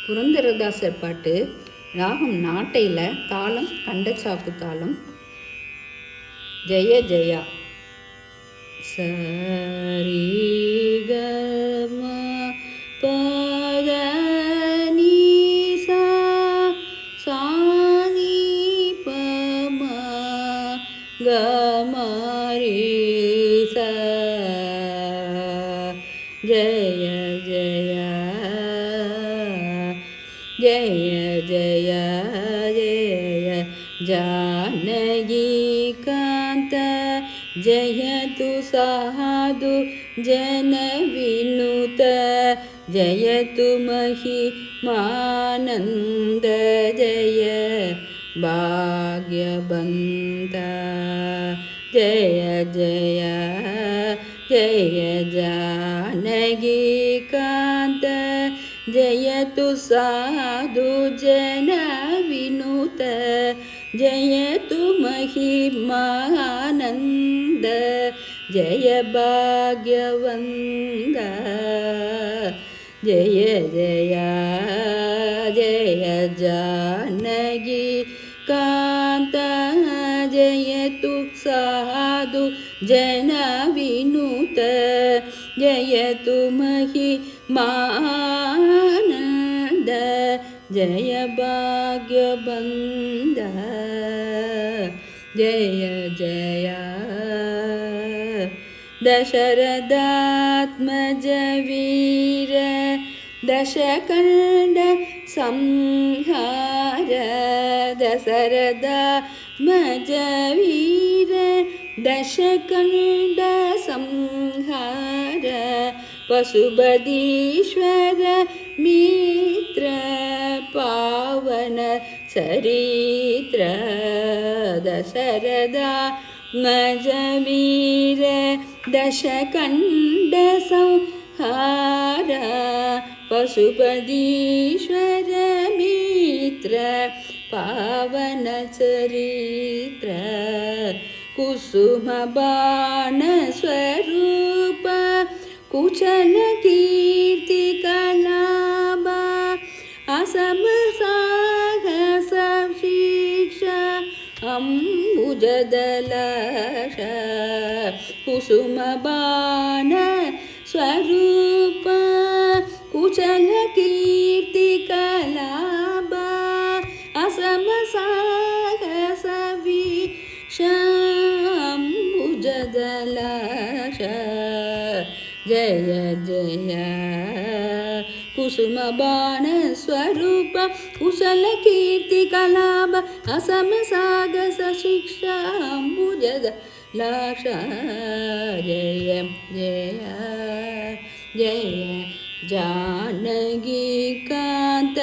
புரந்தரதாசர் பாட்டு. ராகம் நாட்டையில், தாளம் கண்டச்சாப்பு தாளம். ஜெய ஜெயா. சரி க ம பத நீ சா சா நீ ப ம க ம ரே சா. ஜய ஜய ஜய ஜய ஜய ஜானகி காந்த ஜயது சாது ஜன வினுத ஜயது மஹிமானந்த ஜய பாக்யபந்த. ஜய ஜய ஜய ஜானகி காந்த ஜயது சாது ஜன வினுத ஜயது மஹிமானந்த ஜய பாக்யவந்த. ஜய ஜய ஜய ஜானகி காந்த ஜயது சாது ஜன வினுத ஜயது மஹிமானந்த ஜய பாக்யபந்த. ஜய ஜய தசரதாத்மஜ வீர தசகண்ட சம்ஹார. தசரதாத்மஜ வீர தசகண்ட சம்ஹார. பசுபதீஸ்வர மித்ர பாவன சரித்ர. தசரதாத்மஜ வீர தசகண்ட சம்ஹார. பசுபதீஸ்வர மித்ர பாவன சரித்ர. ಕುಸುಮ ಬಾಣ ಸ್ವರೂಪ ಕುಚಲ ಕೀರ್ತಿ ಕಲಾಪ ಅಸಮ ಸಾಹಸ ಶಿಕ್ಷ ಅಂಬುಜದಲಶ. ಕುಸುಮ ಬಾಣ ಸ್ವರೂಪ ಕುಚಲ ಕೀರ್ತಿ ಕಲಾಪ ಅಸಮ ಸಾಹಸ ವಿಷ ಅಂಬುಜದಲಶ. ಜಯ ಜಯ ಕುಸುಮ ಬಾಣ ಸ್ವರೂಪ ಕುಶಲ ಕೀರ್ತಿ ಕಲಾಪ ಅಸಮ ಸಾಗಸ ಶಿಕ್ಷ ಅಂಬುಜದಲಶ. ಜಯ ಜಯ ಜಯ ಜಾನಕಿ ಕಾಂತ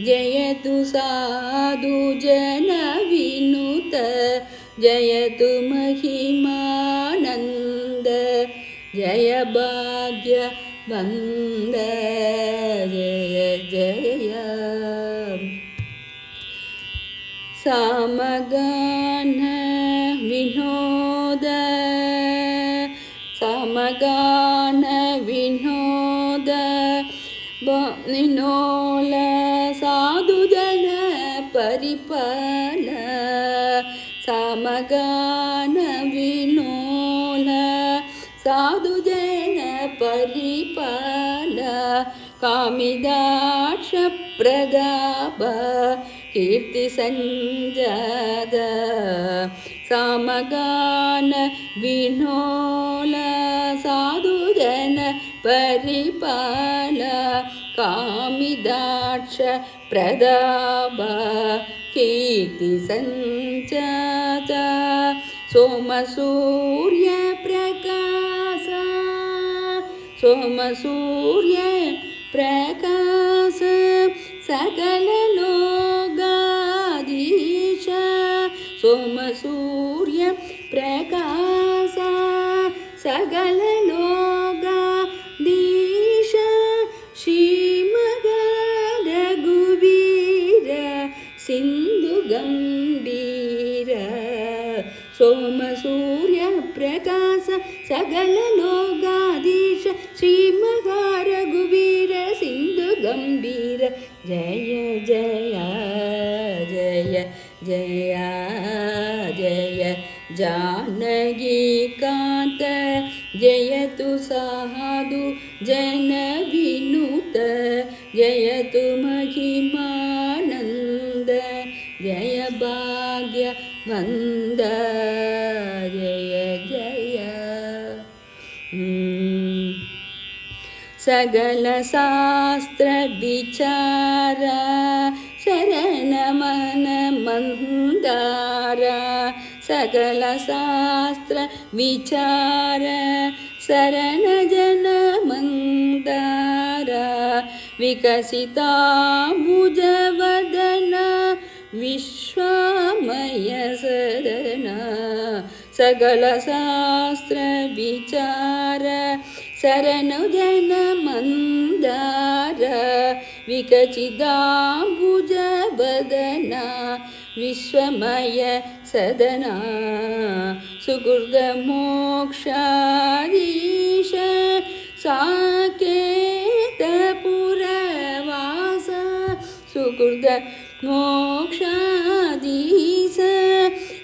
ಜಯತು ಸಾಧು ಜನ ವಿನುತ ಜಯತು ಮಹಿಮಾನಂದ ಜಯ ಭಾಗ್ಯ ಬಂದ. ಜಯ ಜಯ ಸಮಗಾನ ವಿನೋದ ಸಮಗಾನ ವಿನೋದ ನಿನೋಲ ಸಾಧು ಜನ ಪರಿಪಾಲ. ಸಮಗಾನ ವಿನೋಲ ಸಾಧು ಜನ ಪರಿಪಾಲ. ಕಾಮಿದಾಕ್ಷ ಪ್ರದಾಪ ಕೀರ್ತಿ ಸಂಜಾದ. ಸಮಗಾನ ವಿನೋಲ ಸಾಧು ಜನ ಪರಿಪಾಲ. ಕಾಮಿದಾಕ್ಷ ಪ್ರದಾಪ ಕೀರ್ತಿ ಸಂಜಾತ. ಸೋಮ ಸೂರ್ಯ ಪ್ರಕಾಶ ಸೋಮ ಸೂರ್ಯ ಪ್ರಕಾಶ ಸಕಲ ಲೋಕಾಧೀಶ. ಸೋಮ ಸೂರ್ಯ ಪ್ರಕಾಶ ಸಕಲ ಲೋಕಾಧೀಶ. ಶ್ರೀಮಗ ರಘುವೀರ ಸಿಂಧು ಗಂಭೀರ. ಸೋಮ ಸೂರ್ಯ ಪ್ರಕಾಶ ಸಕಲ ಲೋಕಾಧೀಶ ಶ್ರೀಮಗ ರಘುವೀರ ಸಿಂಧು ಗಂಭೀರ. वीर जय जय जय जय जय जानकीकान्त जयतु साधु जन विनुत जयतु महिमानन्द जय भाग्यवन्द जय जय सकल शास्त्र विचार शरण मन मंदार सकल शास्त्र विचार शरण जन मंदार विकसिता भुजवदन विश्वमय सदन सकल शास्त्र विचार शरण जन मंदार विकचिदाम्बुजवदन विश्वमय सदना सुकृत मोक्षाधीश साकेत पुरवास सुकृत मोक्षाधीश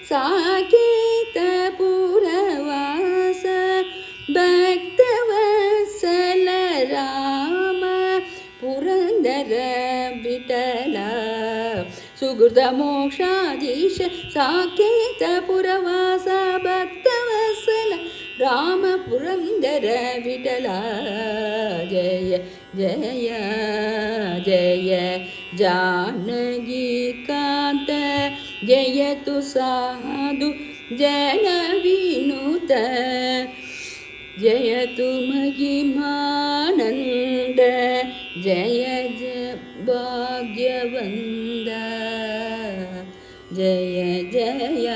साकेत पुरवास भक्तवत्सल राम पुरंदर विठ्ठल सुकृत मोक्षाधीश साकेत पुरवास भक्तवत्सल राम पुरंदर विठ्ठल जय जय जय जानकीकान्त जयतु साधु जन विनुत जयतु महिमानन्द जय जय भाग्यवन्द जय जय